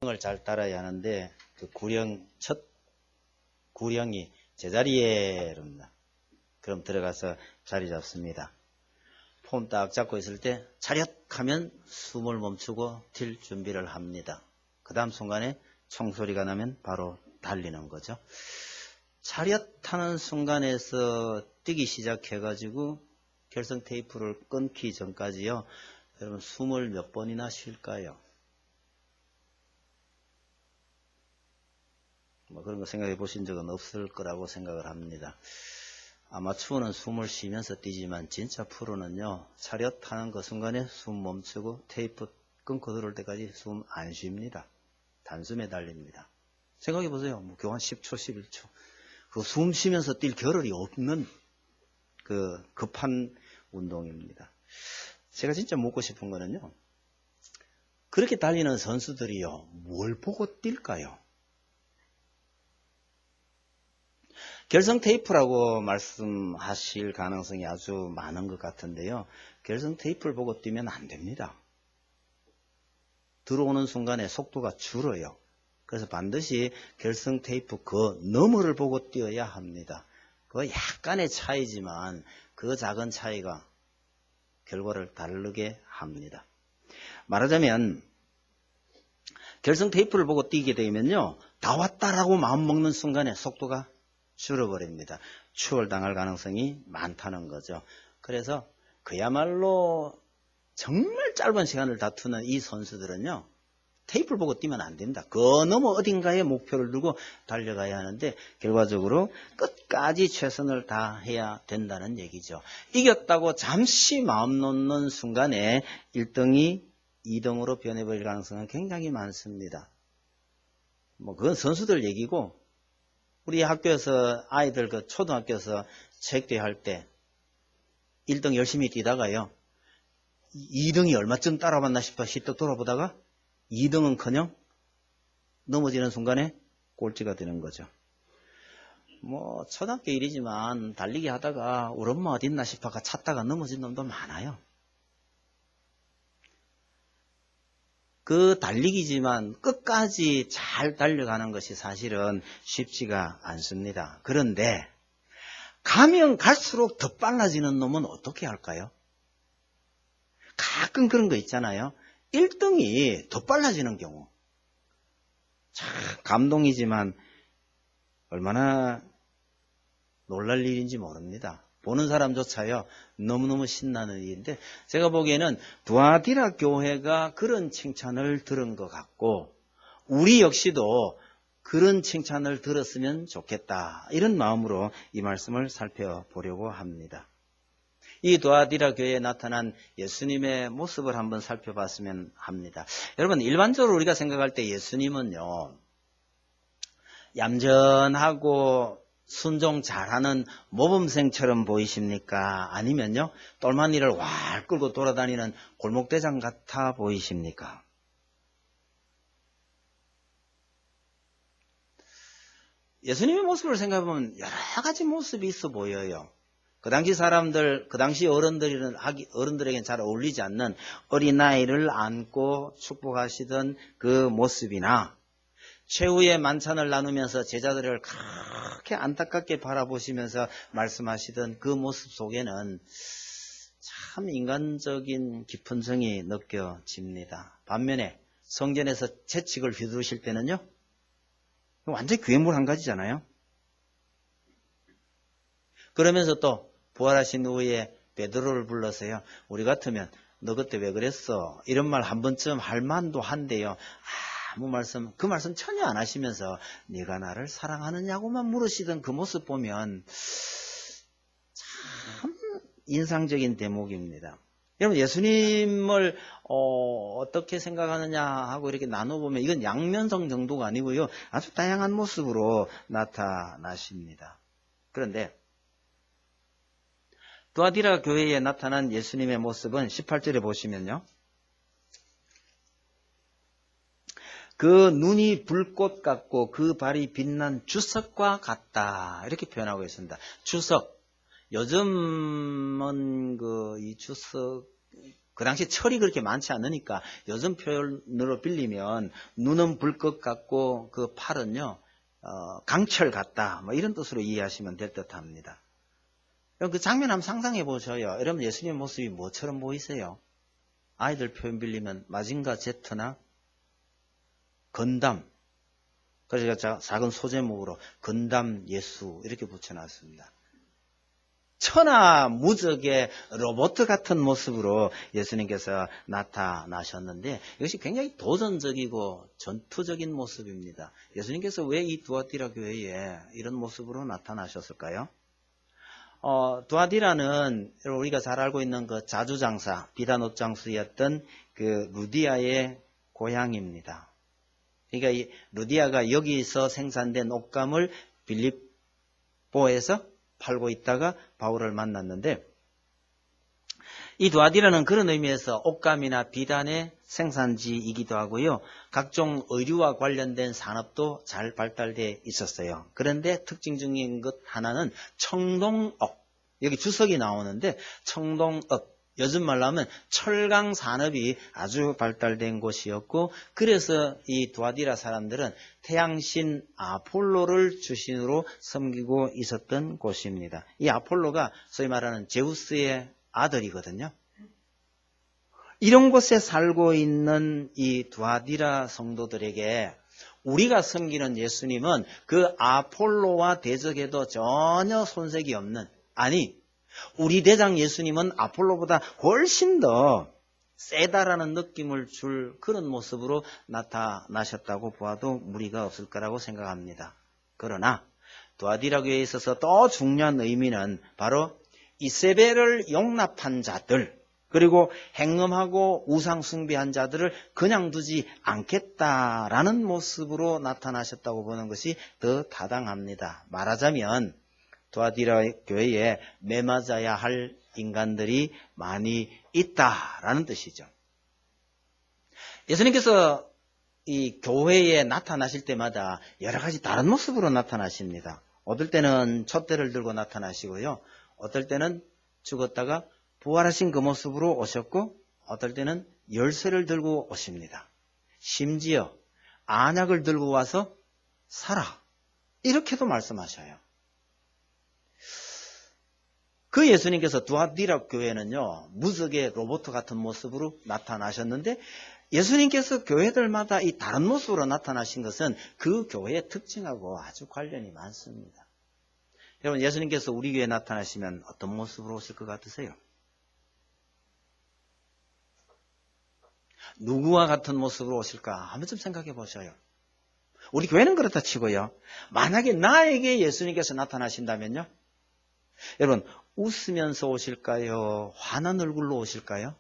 을 잘 따라야 하는데 그 첫 구령이 제자리에 그럼 들어가서 자리 잡습니다. 폼 딱 잡고 있을 때 차렷 하면 숨을 멈추고 뛸 준비를 합니다. 그 다음 순간에 총소리가 나면 바로 달리는 거죠. 차렷 하는 순간에서 뛰기 시작해가지고 결성 테이프를 끊기 전까지요. 여러분 숨을 몇 번이나 쉴까요? 뭐 그런 거 생각해 보신 적은 없을 거라고 생각을 합니다. 아마추어는 숨을 쉬면서 뛰지만 진짜 프로는요. 차렷하는 그 순간에 숨 멈추고 테이프 끊고 들어올 때까지 숨 안 쉽니다. 단숨에 달립니다. 생각해 보세요. 뭐 교환 10초, 11초. 그 숨 쉬면서 뛸 겨를이 없는 그 급한 운동입니다. 제가 진짜 묻고 싶은 거는요. 그렇게 달리는 선수들이요. 뭘 보고 뛸까요? 결성 테이프라고 말씀하실 가능성이 아주 많은 것 같은데요. 결성 테이프를 보고 뛰면 안 됩니다. 들어오는 순간에 속도가 줄어요. 그래서 반드시 결성 테이프 그 너머를 보고 뛰어야 합니다. 그 약간의 차이지만 그 작은 차이가 결과를 다르게 합니다. 말하자면 결성 테이프를 보고 뛰게 되면요. 다 왔다라고 마음먹는 순간에 속도가 줄어버립니다. 추월당할 가능성이 많다는 거죠. 그래서 그야말로 정말 짧은 시간을 다투는 이 선수들은요. 테이프를 보고 뛰면 안 됩니다. 그 너머 어딘가에 목표를 두고 달려가야 하는데 결과적으로 끝까지 최선을 다해야 된다는 얘기죠. 이겼다고 잠시 마음 놓는 순간에 1등이 2등으로 변해버릴 가능성은 굉장히 많습니다. 뭐 그건 선수들 얘기고 우리 학교에서 아이들 그 초등학교에서 체육대회 할 때 1등 열심히 뛰다가요. 2등이 얼마쯤 따라왔나 싶어 시떡 돌아보다가 2등은커녕 넘어지는 순간에 꼴찌가 되는 거죠. 뭐 초등학교 일이지만 달리기 하다가 우리 엄마 어딨나 싶어가 찾다가 넘어진 놈도 많아요. 그 달리기지만 끝까지 잘 달려가는 것이 사실은 쉽지가 않습니다. 그런데 가면 갈수록 더 빨라지는 놈은 어떻게 할까요? 가끔 그런 거 있잖아요. 1등이 더 빨라지는 경우. 참 감동이지만 얼마나 놀랄 일인지 모릅니다. 보는 사람조차요. 너무너무 신나는 일인데 제가 보기에는 두아디라 교회가 그런 칭찬을 들은 것 같고 우리 역시도 그런 칭찬을 들었으면 좋겠다. 이런 마음으로 이 말씀을 살펴보려고 합니다. 이 두아디라 교회에 나타난 예수님의 모습을 한번 살펴봤으면 합니다. 여러분 일반적으로 우리가 생각할 때 예수님은요. 얌전하고 순종 잘하는 모범생처럼 보이십니까? 아니면요 똘마니를 왈 끌고 돌아다니는 골목대장 같아 보이십니까? 예수님의 모습을 생각해보면 여러 가지 모습이 있어 보여요. 그 당시 사람들, 그 당시 어른들에게는 잘 어울리지 않는 어린아이를 안고 축복하시던 그 모습이나 최후의 만찬을 나누면서 제자들을 그렇게 안타깝게 바라보시면서 말씀하시던 그 모습 속에는 참 인간적인 깊은 정이 느껴집니다. 반면에 성전에서 채찍을 휘두르실 때는요. 완전히 괴물 한 가지잖아요. 그러면서 또 부활하신 후에 베드로를 불러서요. 우리 같으면 너 그때 왜 그랬어? 이런 말 한 번쯤 할 만도 한데요. 그 말씀 전혀 안 하시면서 네가 나를 사랑하느냐고만 물으시던 그 모습 보면 참 인상적인 대목입니다. 여러분 예수님을 어떻게 생각하느냐 하고 이렇게 나눠보면 이건 양면성 정도가 아니고요. 아주 다양한 모습으로 나타나십니다. 그런데 두아디라 교회에 나타난 예수님의 모습은 18절에 보시면요. 그 눈이 불꽃 같고 그 발이 빛난 주석과 같다. 이렇게 표현하고 있습니다. 주석. 요즘은 이 주석 그 당시 철이 그렇게 많지 않으니까 요즘 표현으로 빌리면 눈은 불 것 같고 그 팔은요 강철 같다 뭐 이런 뜻으로 이해하시면 될 듯합니다. 그 장면 한번 상상해 보셔요. 여러분 예수님의 모습이 뭐처럼 보이세요? 아이들 표현 빌리면 마징가 제트나 건담, 그래서 작은 소제목으로 건담 예수 이렇게 붙여놨습니다. 천하무적의 로봇 같은 모습으로 예수님께서 나타나셨는데 이것이 굉장히 도전적이고 전투적인 모습입니다. 예수님께서 왜 이 두아디라 교회에 이런 모습으로 나타나셨을까요? 두아디라는 우리가 잘 알고 있는 그 자주장사, 비단 옷장수였던 그 루디아의 고향입니다. 그러니까 이 루디아가 여기서 생산된 옷감을 빌립보에서 팔고 있다가 바울을 만났는데 이 두아디라는 그런 의미에서 옷감이나 비단의 생산지이기도 하고요. 각종 의류와 관련된 산업도 잘 발달되어 있었어요. 그런데 특징적인 것 하나는 청동업. 여기 주석이 나오는데 청동업. 요즘 말로 하면 철강 산업이 아주 발달된 곳이었고 그래서 이 두아디라 사람들은 태양신 아폴로를 주신으로 섬기고 있었던 곳입니다. 이 아폴로가 소위 말하는 제우스의 아들이거든요. 이런 곳에 살고 있는 이 두아디라 성도들에게 우리가 섬기는 예수님은 그 아폴로와 대적해도 전혀 손색이 없는, 아니 우리 대장 예수님은 아폴로보다 훨씬 더 세다라는 느낌을 줄 그런 모습으로 나타나셨다고 보아도 무리가 없을 거라고 생각합니다. 그러나 두아디라 교회에 있어서 더 중요한 의미는 바로 이세벨을 용납한 자들, 그리고 행음하고 우상 숭배한 자들을 그냥 두지 않겠다라는 모습으로 나타나셨다고 보는 것이 더 타당합니다. 말하자면 두아디라 교회에 매맞아야 할 인간들이 많이 있다라는 뜻이죠. 예수님께서 이 교회에 나타나실 때마다 여러 가지 다른 모습으로 나타나십니다. 어떨 때는 촛대를 들고 나타나시고요. 어떨 때는 죽었다가 부활하신 그 모습으로 오셨고 어떨 때는 열쇠를 들고 오십니다. 심지어 안약을 들고 와서 사라 이렇게도 말씀하셔요. 그 예수님께서 두아디라 교회는요 무적의 로봇 같은 모습으로 나타나셨는데 예수님께서 교회들마다 이 다른 모습으로 나타나신 것은 그 교회의 특징하고 아주 관련이 많습니다. 여러분 예수님께서 우리 교회에 나타나시면 어떤 모습으로 오실 것 같으세요? 누구와 같은 모습으로 오실까? 한번 좀 생각해 보셔요. 우리 교회는 그렇다 치고요. 만약에 나에게 예수님께서 나타나신다면요. 여러분 웃으면서 오실까요? 환한 얼굴로 오실까요?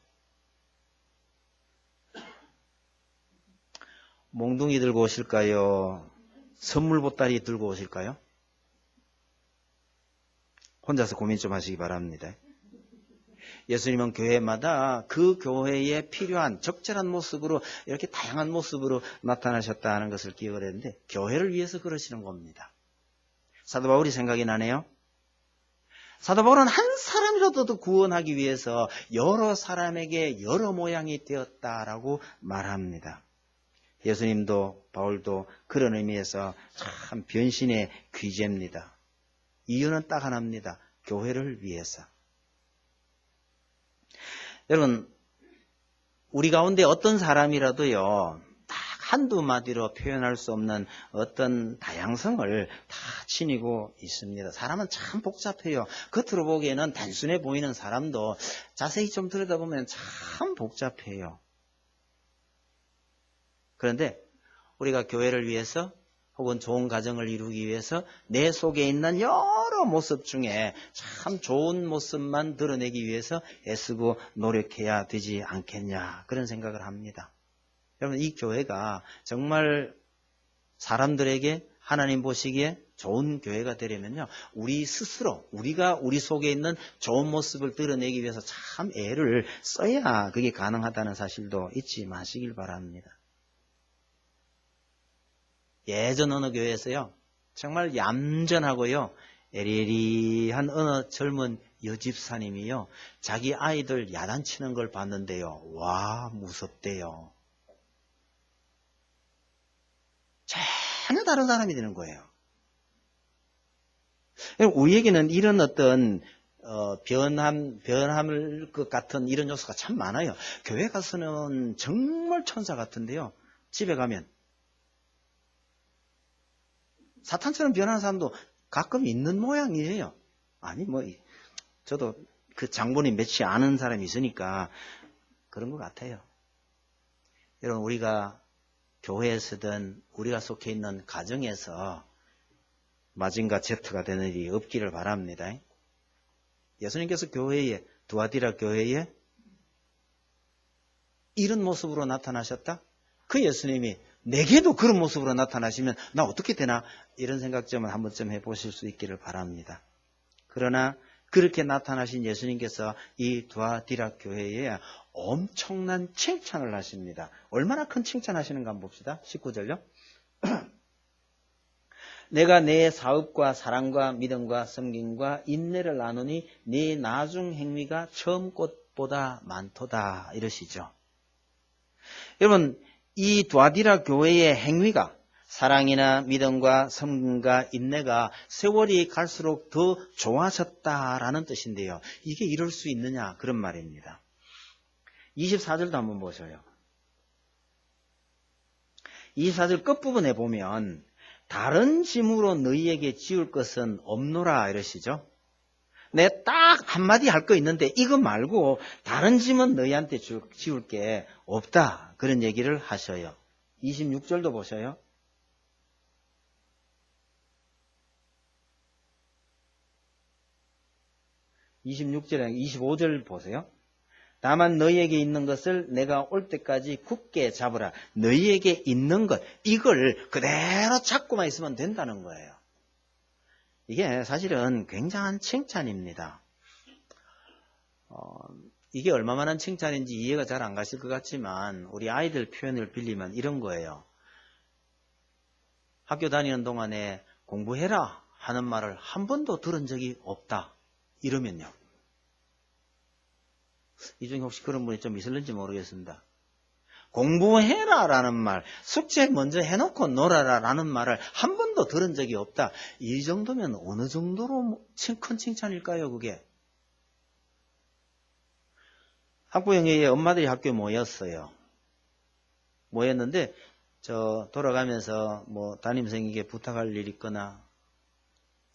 몽둥이 들고 오실까요? 선물 보따리 들고 오실까요? 혼자서 고민 좀 하시기 바랍니다. 예수님은 교회마다 그 교회에 필요한 적절한 모습으로 이렇게 다양한 모습으로 나타나셨다는 것을 기억을 했는데 교회를 위해서 그러시는 겁니다. 사도 바울이 생각이 나네요. 사도 바울은 한 사람이라도 더 구원하기 위해서 여러 사람에게 여러 모양이 되었다라고 말합니다. 예수님도 바울도 그런 의미에서 참 변신의 귀재입니다. 이유는 딱 하나입니다. 교회를 위해서. 여러분 우리 가운데 어떤 사람이라도요 딱 한두 마디로 표현할 수 없는 어떤 다양성을 다 지니고 있습니다. 사람은 참 복잡해요. 겉으로 보기에는 단순해 보이는 사람도 자세히 좀 들여다보면 참 복잡해요. 그런데 우리가 교회를 위해서 혹은 좋은 가정을 이루기 위해서 내 속에 있는 여러 모습 중에 참 좋은 모습만 드러내기 위해서 애쓰고 노력해야 되지 않겠냐 그런 생각을 합니다. 여러분 이 교회가 정말 사람들에게 하나님 보시기에 좋은 교회가 되려면요 우리 스스로 우리가 우리 속에 있는 좋은 모습을 드러내기 위해서 참 애를 써야 그게 가능하다는 사실도 잊지 마시길 바랍니다. 예전 어느 교회에서요 정말 얌전하고요 애리애리한 어느 젊은 여집사님이요, 자기 아이들 야단치는 걸 봤는데요, 와, 무섭대요. 전혀 다른 사람이 되는 거예요. 우리에게는 이런 어떤 변함을 것 같은 이런 요소가 참 많아요. 교회 가서는 정말 천사 같은데요, 집에 가면 사탄처럼 변하는 사람도 가끔 있는 모양이에요. 아니 저도 그 장본인 몇이 아는 사람이 있으니까 그런 것 같아요. 여러분, 우리가 교회에서든 우리가 속해 있는 가정에서 마징가 Z가 되는 일이 없기를 바랍니다. 예수님께서 교회에, 두아디라 교회에 이런 모습으로 나타나셨다? 그 예수님이 내게도 그런 모습으로 나타나시면 나 어떻게 되나? 이런 생각점을 한 번쯤 해보실 수 있기를 바랍니다. 그러나 그렇게 나타나신 예수님께서 이 두아디라 교회에 엄청난 칭찬을 하십니다. 얼마나 큰 칭찬하시는가 한번 봅시다. 19절요. 내가 내 사업과 사랑과 믿음과 섬김과 인내를 나누니 네 나중 행위가 처음 꽃보다 많도다, 이러시죠. 여러분, 이 두아디라 교회의 행위가, 사랑이나 믿음과 섬김과 인내가 세월이 갈수록 더 좋아졌다라는 뜻인데요. 이게 이럴 수 있느냐, 그런 말입니다. 24절도 한번 보셔요. 24절 끝부분에 보면 다른 짐으로 너희에게 지울 것은 없노라, 이러시죠. 내 딱 한마디 할 거 있는데 이거 말고 다른 짐은 너희한테 지울 게 없다, 그런 얘기를 하셔요. 26절도 보셔요. 26절에 25절 보세요. 다만 너희에게 있는 것을 내가 올 때까지 굳게 잡으라. 너희에게 있는 것, 이걸 그대로 잡고만 있으면 된다는 거예요. 이게 사실은 굉장한 칭찬입니다. 이게 얼마만한 칭찬인지 이해가 잘 안 가실 것 같지만 우리 아이들 표현을 빌리면 이런 거예요. 학교 다니는 동안에 공부해라 하는 말을 한 번도 들은 적이 없다, 이러면요. 이 중에 혹시 그런 분이 좀 있을는지 모르겠습니다. 공부해라 라는 말, 숙제 먼저 해놓고 놀아라 라는 말을 한 번도 들은 적이 없다. 이 정도면 어느 정도로 큰 칭찬일까요, 그게? 학부형회에 엄마들이 학교에 모였어요. 모였는데 돌아가면서 담임선생님에게 부탁할 일 있거나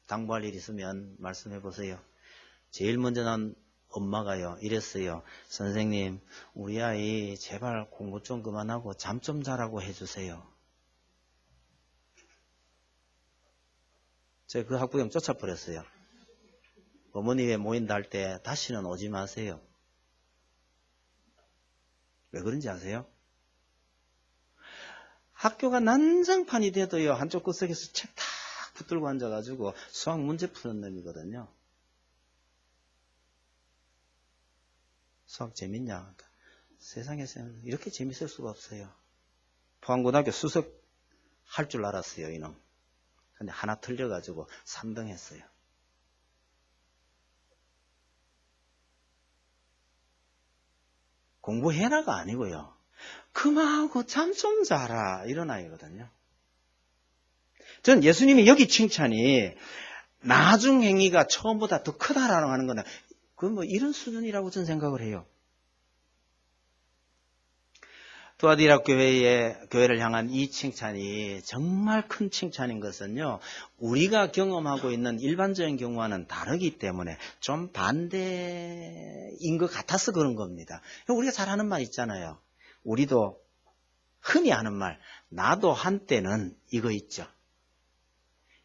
당부할 일 있으면 말씀해 보세요. 제일 먼저 난 엄마가요, 이랬어요. 선생님, 우리 아이 제발 공부 좀 그만하고 잠 좀 자라고 해주세요. 제가 그 학부형 쫓아버렸어요. 어머니 왜 모인다 할 때 다시는 오지 마세요. 왜 그런지 아세요? 학교가 난장판이 돼도요, 한쪽 구석에서 책 탁 붙들고 앉아가지고 수학 문제 푸는 놈이거든요. 수학 재밌냐? 그러니까 세상에서는 이렇게 재밌을 수가 없어요. 포항고등학교 수석 할 줄 알았어요, 이놈. 근데 하나 틀려가지고 3등 했어요. 공부해라가 아니고요, 그만하고 잠 좀 자라, 이런 아이거든요. 전 예수님이 여기 칭찬이 나중 행위가 처음보다 더 크다라고 하는 거는 그건 이런 수준이라고 저는 생각을 해요. 두아디라 교회를 향한 이 칭찬이 정말 큰 칭찬인 것은요, 우리가 경험하고 있는 일반적인 경우와는 다르기 때문에 좀 반대인 것 같아서 그런 겁니다. 우리가 잘 하는 말 있잖아요. 우리도 흔히 하는 말, 나도 한때는 이거 있죠.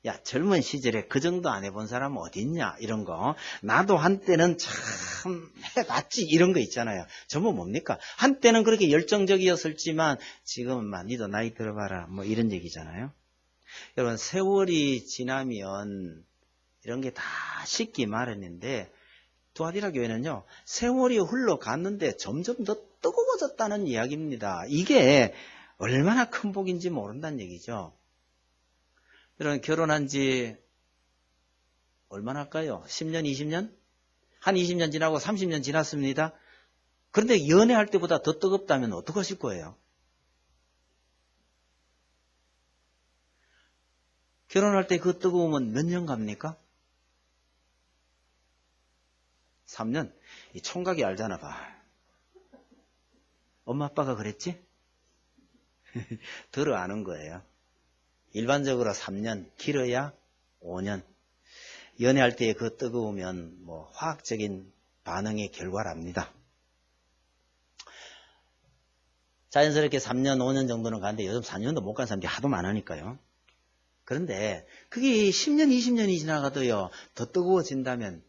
야, 젊은 시절에 그 정도 안 해본 사람은 어디 있냐, 이런 거. 나도 한때는 참 해봤지, 이런 거 있잖아요. 전부 뭡니까? 한때는 그렇게 열정적이었을지만 지금은 니도 나이 들어봐라, 이런 얘기잖아요. 여러분, 세월이 지나면 이런 게 다 식기 마련인데, 두아디라 교회는요, 세월이 흘러갔는데 점점 더 뜨거워졌다는 이야기입니다. 이게 얼마나 큰 복인지 모른다는 얘기죠. 여러분, 결혼한 지 얼마나 할까요? 10년, 20년? 한 20년 지나고 30년 지났습니다. 그런데 연애할 때보다 더 뜨겁다면 어떡하실 거예요? 결혼할 때 그 뜨거움은 몇 년 갑니까? 3년? 이 총각이 알잖아 봐. 엄마 아빠가 그랬지? 들어 아는 거예요. 일반적으로 3년, 길어야 5년. 연애할 때의 그 뜨거우면 뭐 화학적인 반응의 결과랍니다. 자연스럽게 3년, 5년 정도는 가는데 요즘 4년도 못 간 사람들이 하도 많으니까요. 그런데 그게 10년, 20년이 지나가도요, 더 뜨거워진다면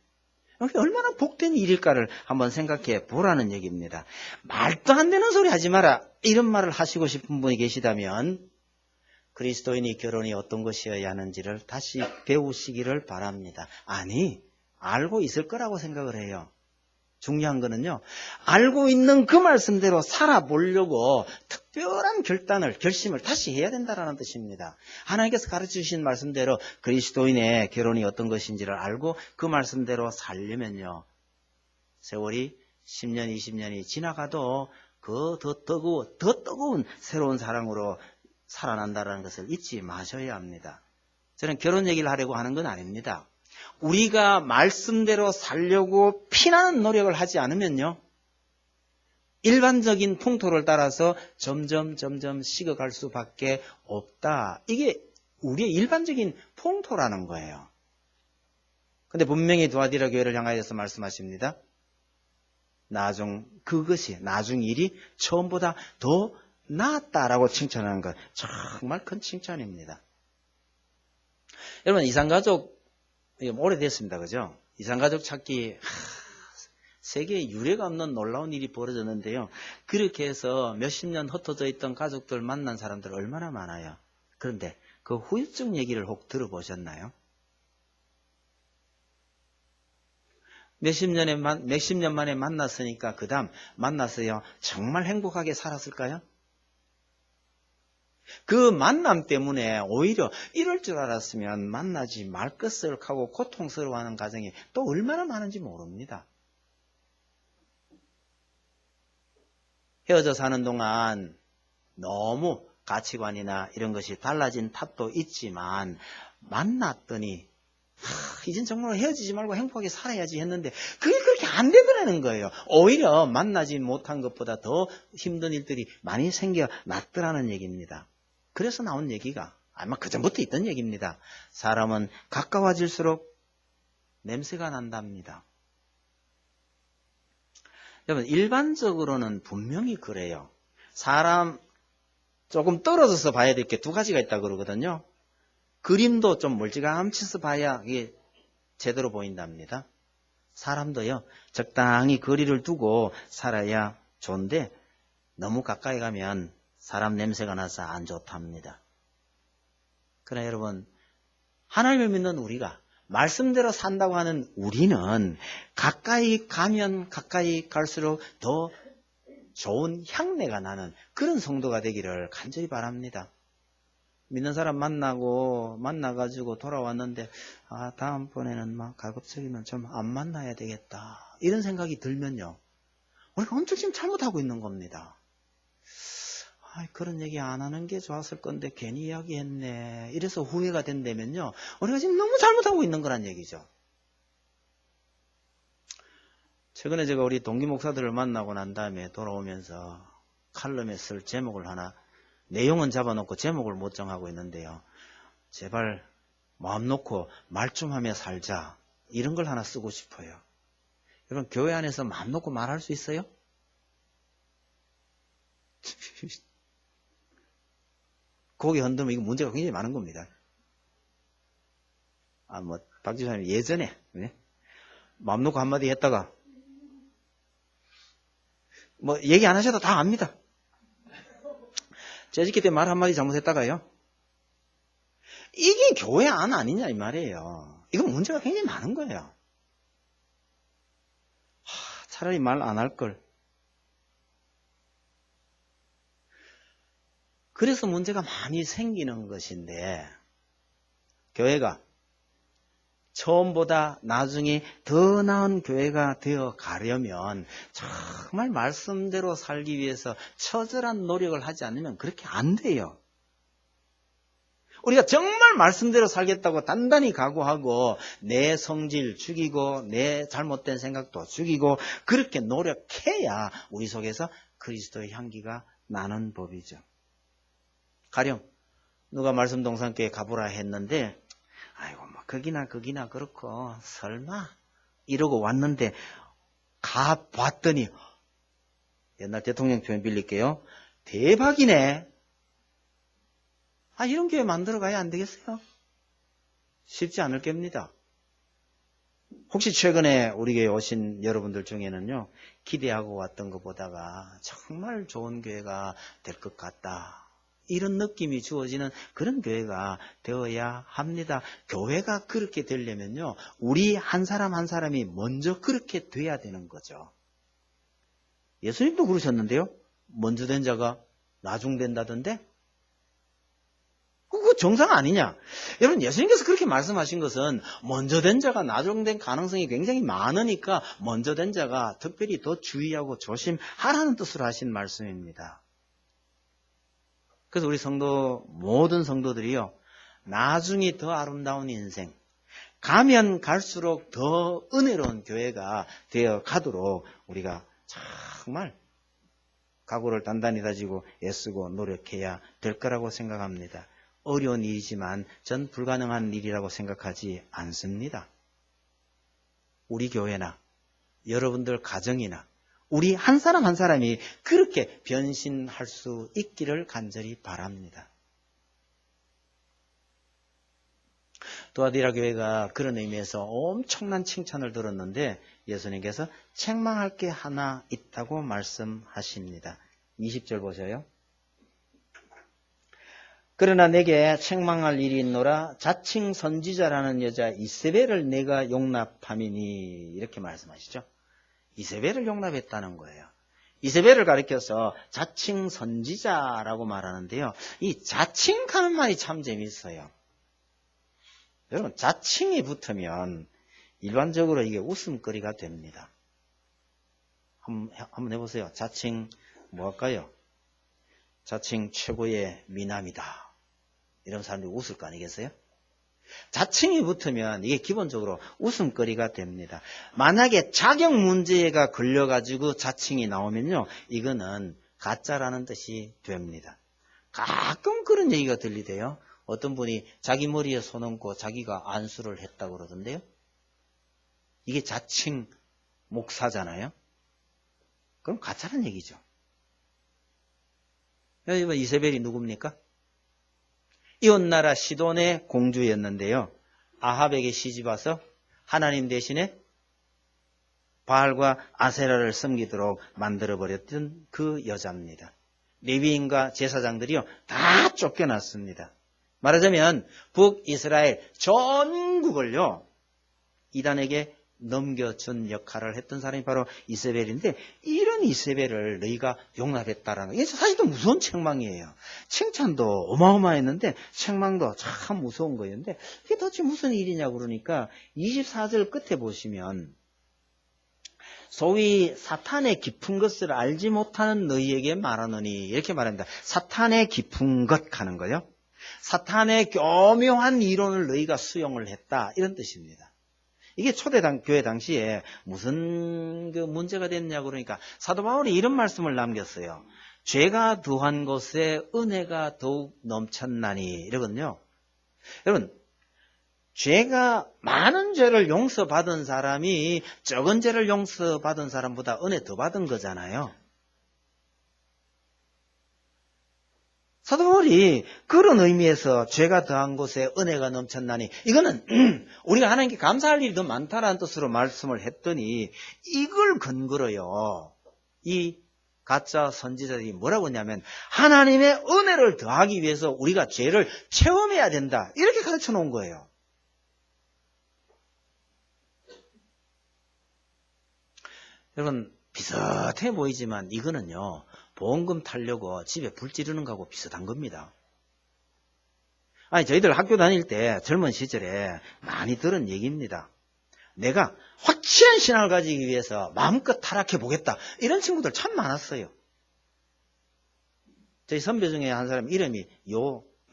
얼마나 복된 일일까를 한번 생각해 보라는 얘기입니다. 말도 안 되는 소리 하지 마라. 이런 말을 하시고 싶은 분이 계시다면 그리스도인이 결혼이 어떤 것이어야 하는지를 다시 배우시기를 바랍니다. 아니, 알고 있을 거라고 생각을 해요. 중요한 거는요, 알고 있는 그 말씀대로 살아보려고 특별한 결심을 다시 해야 된다는 뜻입니다. 하나님께서 가르쳐주신 말씀대로 그리스도인의 결혼이 어떤 것인지를 알고 그 말씀대로 살려면요, 세월이 10년, 20년이 지나가도 그 더 뜨거운 새로운 사랑으로 살아난다는 것을 잊지 마셔야 합니다. 저는 결혼 얘기를 하려고 하는 건 아닙니다. 우리가 말씀대로 살려고 피나는 노력을 하지 않으면요, 일반적인 풍토를 따라서 점점 식어갈 수밖에 없다. 이게 우리의 일반적인 풍토라는 거예요. 근데 분명히 두아디라 교회를 향하여서 말씀하십니다. 그것이 나중 일이 처음보다 더 낫다라고 칭찬하는 것, 정말 큰 칭찬입니다. 여러분, 이산가족 오래됐습니다. 그죠? 이산가족 찾기 세계에 유례가 없는 놀라운 일이 벌어졌는데요. 그렇게 해서 몇십 년 흩어져 있던 가족들 만난 사람들 얼마나 많아요. 그런데 그 후유증 얘기를 혹 들어보셨나요? 몇십 년 만에 만났으니까 그 다음 만났어요. 정말 행복하게 살았을까요? 그 만남 때문에 오히려 이럴 줄 알았으면 만나지 말 것을 하고 고통스러워하는 가정이 또 얼마나 많은지 모릅니다. 헤어져 사는 동안 너무 가치관이나 이런 것이 달라진 탓도 있지만 만났더니 이젠 정말 헤어지지 말고 행복하게 살아야지 했는데 그게 그렇게 안 되더라는 거예요. 오히려 만나지 못한 것보다 더 힘든 일들이 많이 생겨났더라는 얘기입니다. 그래서 나온 얘기가 아마 그전부터 있던 얘기입니다. 사람은 가까워질수록 냄새가 난답니다. 여러분, 일반적으로는 분명히 그래요. 사람 조금 떨어져서 봐야 될 게 두 가지가 있다고 그러거든요. 그림도 좀 멀찌감치서 봐야 이게 제대로 보인답니다. 사람도요, 적당히 거리를 두고 살아야 좋은데 너무 가까이 가면 사람 냄새가 나서 안 좋답니다. 그러나 여러분, 하나님을 믿는 우리가 말씀대로 산다고 하는 우리는 가까이 가면 가까이 갈수록 더 좋은 향내가 나는 그런 성도가 되기를 간절히 바랍니다. 믿는 사람 만나가지고 돌아왔는데 다음번에는 막 가급적이면 좀 안 만나야 되겠다 이런 생각이 들면요, 우리가 엄청 지금 잘못하고 있는 겁니다. 그런 얘기 안 하는 게 좋았을 건데 괜히 이야기했네 이래서 후회가 된다면요, 우리가 지금 너무 잘못하고 있는 거란 얘기죠. 최근에 제가 우리 동기 목사들을 만나고 난 다음에 돌아오면서 칼럼에 쓸 제목을 하나, 내용은 잡아놓고 제목을 못 정하고 있는데요. 제발 마음 놓고 말 좀 하며 살자, 이런 걸 하나 쓰고 싶어요. 여러분, 교회 안에서 마음 놓고 말할 수 있어요? 고개 흔들면 이거 문제가 굉장히 많은 겁니다. 박 집사님 예전에 마음 놓고 한마디 했다가 얘기 안 하셔도 다 압니다. 재직기 때 말 한마디 잘못했다가요, 이게 교회 안 아니냐 이 말이에요. 이건 문제가 굉장히 많은 거예요. 차라리 말 안 할 걸. 그래서 문제가 많이 생기는 것인데, 교회가 처음보다 나중에 더 나은 교회가 되어 가려면 정말 말씀대로 살기 위해서 처절한 노력을 하지 않으면 그렇게 안 돼요. 우리가 정말 말씀대로 살겠다고 단단히 각오하고 내 성질 죽이고 내 잘못된 생각도 죽이고 그렇게 노력해야 우리 속에서 그리스도의 향기가 나는 법이죠. 가령 누가 말씀 동산교회 가보라 했는데 아이고 뭐 거기나 그렇고 설마 이러고 왔는데 가봤더니 옛날 대통령 표현 빌릴게요. 대박이네. 이런 교회 만들어 가야 안 되겠어요? 쉽지 않을 겁니다. 혹시 최근에 우리 교회 오신 여러분들 중에는요, 기대하고 왔던 것보다가 정말 좋은 교회가 될 것 같다. 이런 느낌이 주어지는 그런 교회가 되어야 합니다. 교회가 그렇게 되려면요, 우리 한 사람 한 사람이 먼저 그렇게 돼야 되는 거죠. 예수님도 그러셨는데요. 먼저 된 자가 나중 된다던데? 그거 정상 아니냐? 여러분, 예수님께서 그렇게 말씀하신 것은 먼저 된 자가 나중 된 가능성이 굉장히 많으니까 먼저 된 자가 특별히 더 주의하고 조심하라는 뜻으로 하신 말씀입니다. 그래서 우리 모든 성도들이요, 나중에 더 아름다운 인생, 가면 갈수록 더 은혜로운 교회가 되어 가도록 우리가 정말 각오를 단단히 다지고 애쓰고 노력해야 될 거라고 생각합니다. 어려운 일이지만 전 불가능한 일이라고 생각하지 않습니다. 우리 교회나 여러분들 가정이나 우리 한 사람 한 사람이 그렇게 변신할 수 있기를 간절히 바랍니다. 두아디라 교회가 그런 의미에서 엄청난 칭찬을 들었는데 예수님께서 책망할 게 하나 있다고 말씀하십니다. 20절 보세요. 그러나 내게 책망할 일이 있노라. 자칭 선지자라는 여자 이세벨을 내가 용납함이니, 이렇게 말씀하시죠. 이세벨을 용납했다는 거예요. 이세벨을 가리켜서 자칭 선지자라고 말하는데요. 이 자칭하는 말이 참 재밌어요. 여러분, 자칭이 붙으면 일반적으로 이게 웃음거리가 됩니다. 한번 해보세요. 자칭 뭐 할까요? 자칭 최고의 미남이다. 이런 사람들이 웃을 거 아니겠어요? 자칭이 붙으면 이게 기본적으로 웃음거리가 됩니다. 만약에 자격 문제가 걸려가지고 자칭이 나오면요, 이거는 가짜라는 뜻이 됩니다. 가끔 그런 얘기가 들리대요. 어떤 분이 자기 머리에 손 얹고 자기가 안수를 했다고 그러던데요. 이게 자칭 목사잖아요. 그럼 가짜라는 얘기죠. 여러분, 이세벨이 누굽니까? 이웃나라 시돈의 공주였는데요. 아합에게 시집와서 하나님 대신에 바알과 아세라를 섬기도록 만들어버렸던 그 여자입니다. 레위인과 제사장들이요, 다 쫓겨났습니다. 말하자면 북이스라엘 전국을요, 이단에게 넘겨준 역할을 했던 사람이 바로 이세벨인데, 이런 이세벨을 너희가 용납했다라는 거, 이게 사실은 무서운 책망이에요. 칭찬도 어마어마했는데 책망도 참 무서운 거였는데, 이게 도대체 무슨 일이냐고 그러니까 24절 끝에 보시면 소위 사탄의 깊은 것을 알지 못하는 너희에게 말하노니, 이렇게 말합니다. 사탄의 깊은 것 하는 거요. 사탄의 교묘한 이론을 너희가 수용을 했다, 이런 뜻입니다. 이게 초대교회 당시에 무슨 문제가 됐냐고 그러니까 사도 바울이 이런 말씀을 남겼어요. 죄가 더한 곳에 은혜가 더욱 넘쳤나니, 이러거든요. 여러분, 죄가 많은 죄를 용서받은 사람이 적은 죄를 용서받은 사람보다 은혜 더 받은 거잖아요. 사도 바울이 그런 의미에서 죄가 더한 곳에 은혜가 넘쳤나니, 이거는 우리가 하나님께 감사할 일이 더 많다라는 뜻으로 말씀을 했더니, 이걸 근거로요, 이 가짜 선지자들이 뭐라고 했냐면 하나님의 은혜를 더하기 위해서 우리가 죄를 체험해야 된다, 이렇게 가르쳐 놓은 거예요. 여러분, 비슷해 보이지만 이거는요, 보험금 타려고 집에 불 지르는 거하고 비슷한 겁니다. 아니, 저희들 학교 다닐 때 젊은 시절에 많이 들은 얘기입니다. 내가 확실한 신앙을 가지기 위해서 마음껏 타락해 보겠다. 이런 친구들 참 많았어요. 저희 선배 중에 한 사람 이름이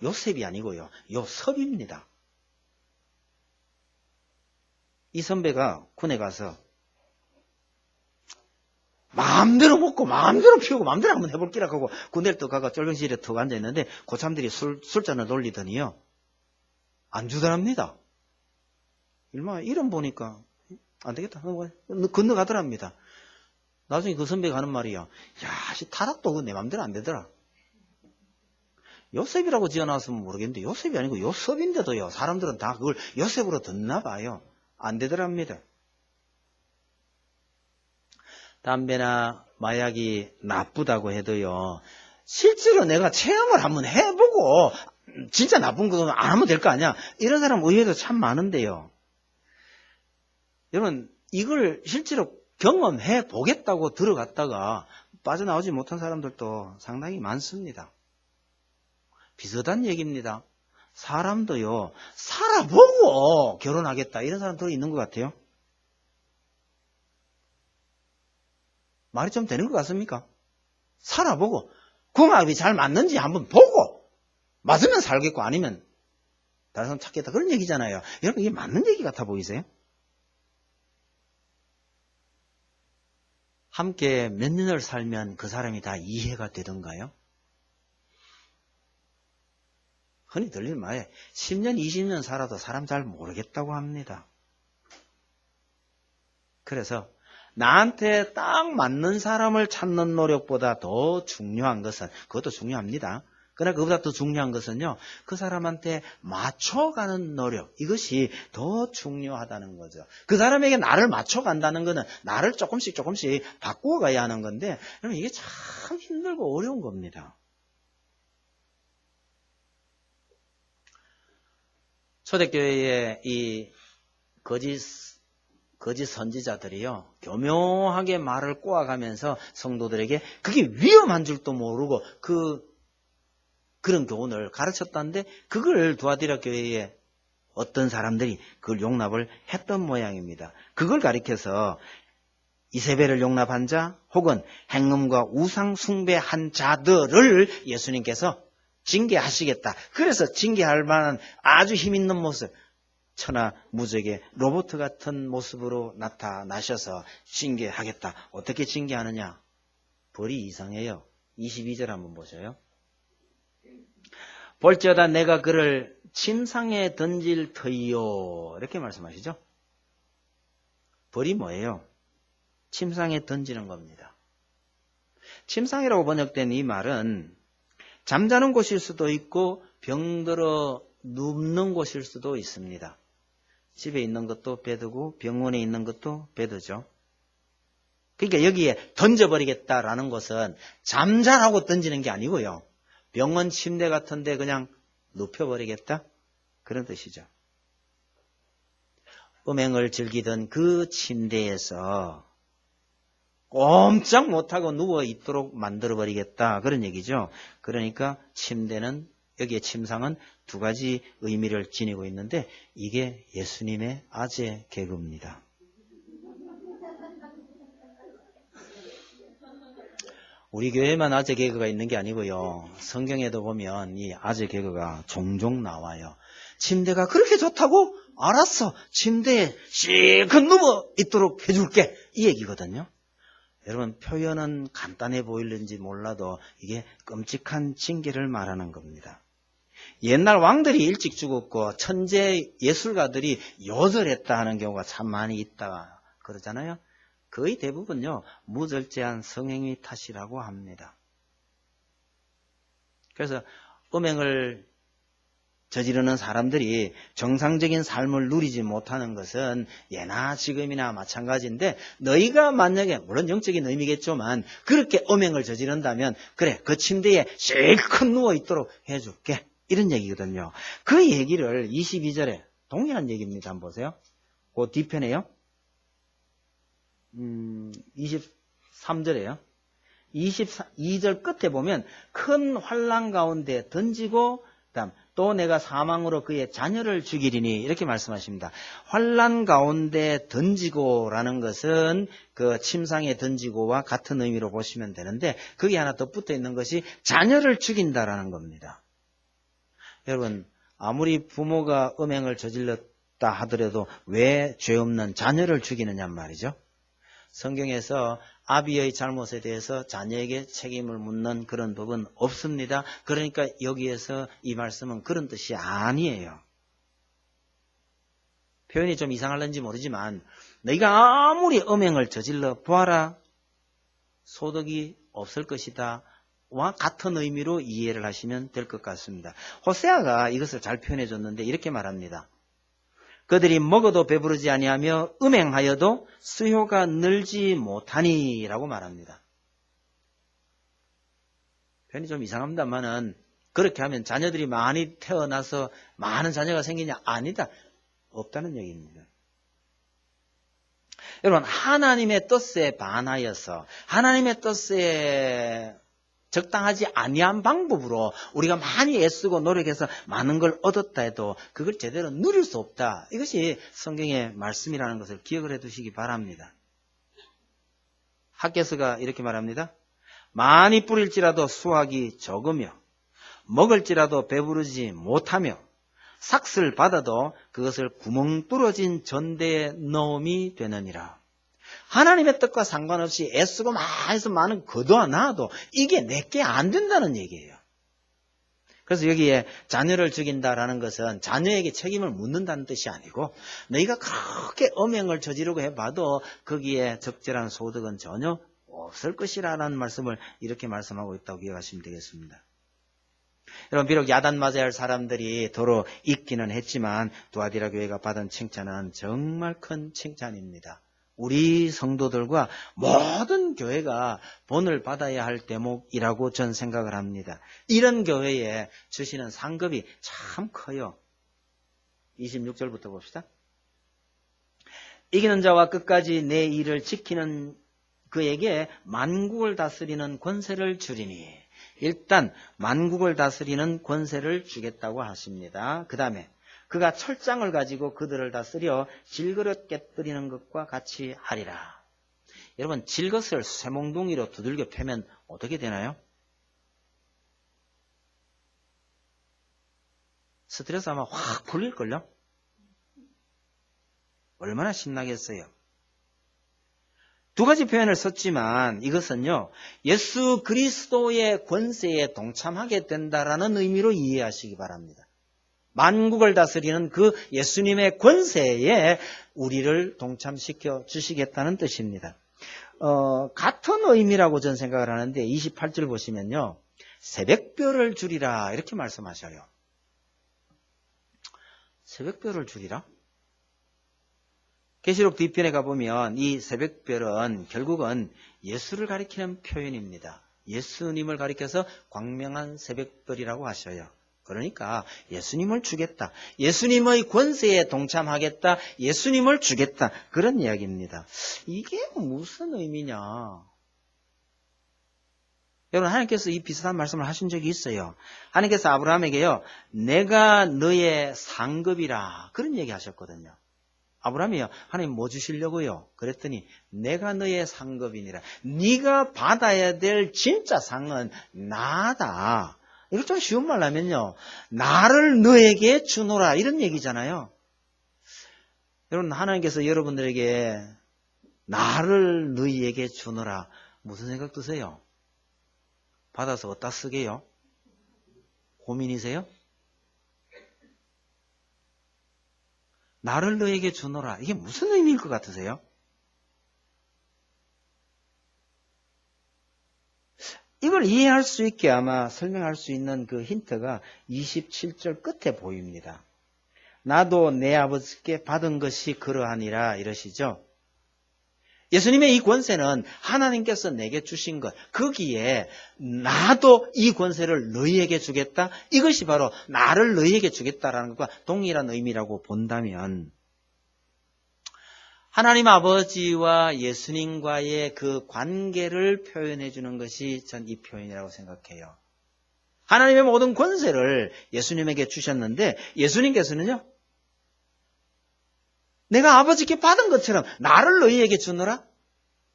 요셉이 아니고요. 요섭입니다. 이 선배가 군에 가서 마음대로 먹고 마음대로 피우고 마음대로 한번 해볼기라 하고 군대를 또 가가 쫄병실에 턱 앉아있는데 고참들이 술잔을 돌리더니요. 안 주더랍니다. 이름 보니까 안 되겠다. 건너가더랍니다. 나중에 그 선배가 하는 말이야. 야, 타락도 내 맘대로 안 되더라. 요셉이라고 지어놨으면 모르겠는데 요셉이 아니고 요섭인데도요. 사람들은 다 그걸 요셉으로 듣나 봐요. 안 되더랍니다. 담배나 마약이 나쁘다고 해도요. 실제로 내가 체험을 한번 해보고 진짜 나쁜 거 안 하면 될 거 아니야. 이런 사람 의외로 참 많은데요. 여러분 이걸 실제로 경험해 보겠다고 들어갔다가 빠져나오지 못한 사람들도 상당히 많습니다. 비슷한 얘기입니다. 사람도요. 살아보고 결혼하겠다 이런 사람도 있는 것 같아요. 말이 좀 되는 것 같습니까? 살아보고 궁합이 잘 맞는지 한번 보고 맞으면 살겠고 아니면 다른 사람 찾겠다 그런 얘기잖아요. 여러분 이게 맞는 얘기 같아 보이세요? 함께 몇 년을 살면 그 사람이 다 이해가 되던가요? 흔히 들리는 말에 10년, 20년 살아도 사람 잘 모르겠다고 합니다. 그래서 나한테 딱 맞는 사람을 찾는 노력보다 더 중요한 것은, 그것도 중요합니다. 그러나 그보다 더 중요한 것은요, 그 사람한테 맞춰가는 노력, 이것이 더 중요하다는 거죠. 그 사람에게 나를 맞춰간다는 것은 나를 조금씩 바꾸어 가야 하는 건데, 여러분 이게 참 힘들고 어려운 겁니다. 초대교회의 이 거짓 선지자들이요, 교묘하게 말을 꼬아가면서 성도들에게 그게 위험한 줄도 모르고 그런 교훈을 가르쳤다는데 그걸 두아디라 교회의 어떤 사람들이 그걸 용납을 했던 모양입니다. 그걸 가리켜서 이세벨을 용납한 자 혹은 행음과 우상 숭배한 자들을 예수님께서 징계하시겠다. 그래서 징계할 만한 아주 힘있는 모습, 천하 무적의 로봇 같은 모습으로 나타나셔서 징계하겠다. 어떻게 징계하느냐? 벌이 이상해요. 22절 한번 보셔요. 볼지어다 내가 그를 침상에 던질 터이요. 이렇게 말씀하시죠. 벌이 뭐예요? 침상에 던지는 겁니다. 침상이라고 번역된 이 말은 잠자는 곳일 수도 있고 병들어 눕는 곳일 수도 있습니다. 집에 있는 것도 베드고 병원에 있는 것도 베드죠. 그러니까 여기에 던져버리겠다라는 것은 잠자라고 던지는 게 아니고요. 병원 침대 같은 데 그냥 눕혀버리겠다? 그런 뜻이죠. 음행을 즐기던 그 침대에서 꼼짝 못하고 누워있도록 만들어버리겠다. 그런 얘기죠. 그러니까 침대는, 여기에 침상은 두 가지 의미를 지니고 있는데 이게 예수님의 아재 개그입니다. 우리 교회만 아재 개그가 있는 게 아니고요. 성경에도 보면 이 아재 개그가 종종 나와요. 침대가 그렇게 좋다고? 알았어. 침대에 실컷 누워 있도록 해줄게. 이 얘기거든요. 여러분 표현은 간단해 보일는지 몰라도 이게 끔찍한 징계를 말하는 겁니다. 옛날 왕들이 일찍 죽었고 천재 예술가들이 요절했다 하는 경우가 참 많이 있다 그러잖아요. 거의 대부분요 무절제한 성행위 탓이라고 합니다. 그래서 음행을 저지르는 사람들이 정상적인 삶을 누리지 못하는 것은 예나 지금이나 마찬가지인데 너희가 만약에 물론 영적인 의미겠지만 그렇게 음행을 저지른다면 그래 그 침대에 실컷 누워있도록 해줄게 이런 얘기거든요. 그 얘기를 22절에 동일한 얘기입니다. 한번 보세요. 그 뒤편에요. 23절에요. 22절 끝에 보면 큰 환난 가운데 던지고 그다음 또 내가 사망으로 그의 자녀를 죽이리니 이렇게 말씀하십니다. 환난 가운데 던지고라는 것은 그 침상에 던지고와 같은 의미로 보시면 되는데 거기 하나 더 붙어 있는 것이 자녀를 죽인다라는 겁니다. 여러분 아무리 부모가 음행을 저질렀다 하더라도 왜 죄 없는 자녀를 죽이느냐 말이죠. 성경에서 아비의 잘못에 대해서 자녀에게 책임을 묻는 그런 법은 없습니다. 그러니까 여기에서 이 말씀은 그런 뜻이 아니에요. 표현이 좀 이상할는지 모르지만 너희가 아무리 음행을 저질러 보아라 소득이 없을 것이다 와 같은 의미로 이해를 하시면 될 것 같습니다. 호세아가 이것을 잘 표현해 줬는데 이렇게 말합니다. 그들이 먹어도 배부르지 아니하며 음행하여도 수요가 늘지 못하니 라고 말합니다. 표현이 좀 이상합니다만은 그렇게 하면 자녀들이 많이 태어나서 많은 자녀가 생기냐? 아니다. 없다는 얘기입니다. 여러분 하나님의 뜻에 반하여서 하나님의 뜻에 적당하지 아니한 방법으로 우리가 많이 애쓰고 노력해서 많은 걸 얻었다 해도 그걸 제대로 누릴 수 없다. 이것이 성경의 말씀이라는 것을 기억을 해 두시기 바랍니다. 학개서가 이렇게 말합니다. 많이 뿌릴지라도 수확이 적으며 먹을지라도 배부르지 못하며 삭슬 받아도 그것을 구멍 뚫어진 전대에 넣음이 되느니라. 하나님의 뜻과 상관없이 애쓰고 많이서 많은 거둬 놔도 이게 내게 안 된다는 얘기예요. 그래서 여기에 자녀를 죽인다라는 것은 자녀에게 책임을 묻는다는 뜻이 아니고 너희가 그렇게 음행을 저지르고 해봐도 거기에 적절한 소득은 전혀 없을 것이라는 말씀을 이렇게 말씀하고 있다고 기억하시면 되겠습니다. 여러분 비록 야단 맞아야 할 사람들이 도로 있기는 했지만 두아디라 교회가 받은 칭찬은 정말 큰 칭찬입니다. 우리 성도들과 모든 교회가 본을 받아야 할 대목이라고 전 생각을 합니다. 이런 교회에 주시는 상급이 참 커요. 26절부터 봅시다. 이기는 자와 끝까지 내 일을 지키는 그에게 만국을 다스리는 권세를 주리니. 일단 만국을 다스리는 권세를 주겠다고 하십니다. 그 다음에 그가 철장을 가지고 그들을 다스려 질그릇 깨뜨리는 것과 같이 하리라. 여러분 질것을 쇠몽둥이로 두들겨 패면 어떻게 되나요? 스트레스 아마 확 풀릴걸요? 얼마나 신나겠어요? 두 가지 표현을 썼지만 이것은요 예수 그리스도의 권세에 동참하게 된다라는 의미로 이해하시기 바랍니다. 만국을 다스리는 그 예수님의 권세에 우리를 동참시켜 주시겠다는 뜻입니다. 같은 의미라고 저는 생각을 하는데 28절 보시면요. 새벽별을 주리라 이렇게 말씀하셔요. 새벽별을 주리라? 계시록 뒤편에 가보면 이 새벽별은 결국은 예수를 가리키는 표현입니다. 예수님을 가리켜서 광명한 새벽별이라고 하셔요. 그러니까 예수님을 주겠다. 예수님의 권세에 동참하겠다. 예수님을 주겠다. 그런 이야기입니다. 이게 무슨 의미냐? 여러분 하나님께서 이 비슷한 말씀을 하신 적이 있어요. 하나님께서 아브라함에게요. 내가 너의 상급이라 그런 얘기 하셨거든요. 아브라함이요. 하나님 뭐 주시려고요? 그랬더니 내가 너의 상급이니라. 네가 받아야 될 진짜 상은 나다. 이거 좀 쉬운 말로 하면요. 나를 너에게 주노라 이런 얘기잖아요. 여러분 하나님께서 여러분들에게 나를 너희에게 주노라 무슨 생각 드세요? 받아서 어디다 쓰게요? 고민이세요? 나를 너에게 주노라 이게 무슨 의미일 것 같으세요? 이걸 이해할 수 있게 아마 설명할 수 있는 그 힌트가 27절 끝에 보입니다. 나도 내 아버지께 받은 것이 그러하니라 이러시죠. 예수님의 이 권세는 하나님께서 내게 주신 것, 거기에 나도 이 권세를 너희에게 주겠다. 이것이 바로 나를 너희에게 주겠다라는 것과 동일한 의미라고 본다면 하나님 아버지와 예수님과의 그 관계를 표현해 주는 것이 전 이 표현이라고 생각해요. 하나님의 모든 권세를 예수님에게 주셨는데 예수님께서는요. 내가 아버지께 받은 것처럼 나를 너희에게 주노라.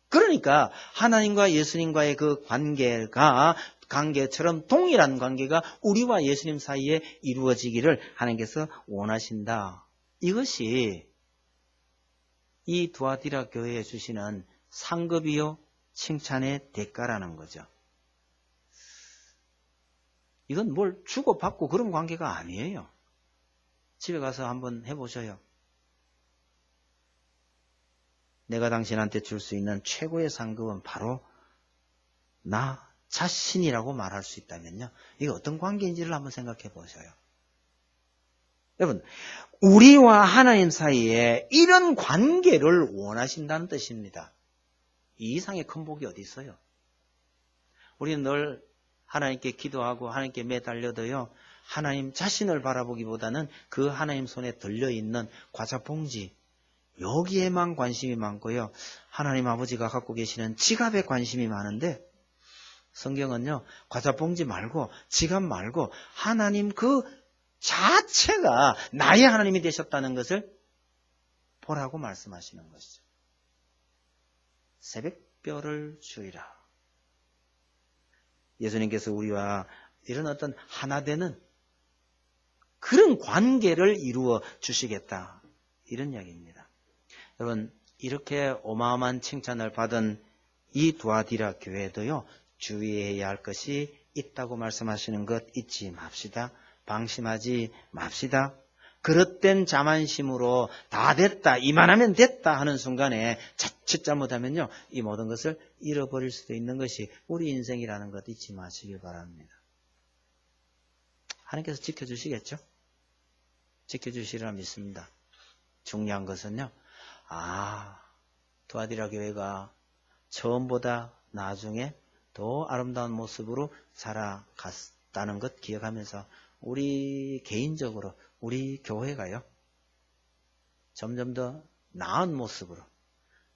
그러니까 하나님과 예수님과의 그 관계처럼 동일한 관계가 우리와 예수님 사이에 이루어지기를 하나님께서 원하신다. 이것이 이 두아디라 교회에 주시는 상급이요 칭찬의 대가라는 거죠. 이건 뭘 주고받고 그런 관계가 아니에요. 집에 가서 한번 해보셔요. 내가 당신한테 줄 수 있는 최고의 상급은 바로 나 자신이라고 말할 수 있다면요. 이게 어떤 관계인지를 한번 생각해 보셔요. 여러분, 우리와 하나님 사이에 이런 관계를 원하신다는 뜻입니다. 이 이상의 큰 복이 어디 있어요? 우리는 늘 하나님께 기도하고 하나님께 매달려도요. 하나님 자신을 바라보기보다는 그 하나님 손에 들려있는 과자 봉지 여기에만 관심이 많고요. 하나님 아버지가 갖고 계시는 지갑에 관심이 많은데 성경은요. 과자 봉지 말고 지갑 말고 하나님 그 자체가 나의 하나님이 되셨다는 것을 보라고 말씀하시는 것이죠. 새벽별을 주이라. 예수님께서 우리와 이런 어떤 하나 되는 그런 관계를 이루어 주시겠다. 이런 이야기입니다. 여러분, 이렇게 어마어마한 칭찬을 받은 이 두아디라 교회도요. 주의해야 할 것이 있다고 말씀하시는 것 잊지 맙시다. 방심하지 맙시다. 그릇된 자만심으로 다 됐다, 이만하면 됐다 하는 순간에 자칫 잘못하면요. 이 모든 것을 잃어버릴 수도 있는 것이 우리 인생이라는 것 잊지 마시길 바랍니다. 하나님께서 지켜주시겠죠? 지켜주시리라 믿습니다. 중요한 것은요. 두아디라 교회가 처음보다 나중에 더 아름다운 모습으로 살아갔다는 것 기억하면서 우리 개인적으로 우리 교회가요. 점점 더 나은 모습으로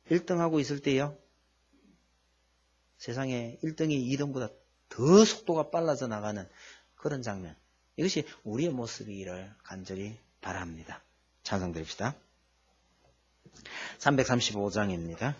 1등하고 있을 때요. 세상에 1등이 2등보다 더 속도가 빨라져 나가는 그런 장면. 이것이 우리의 모습이기를 간절히 바랍니다. 찬송 드립시다. 335장입니다.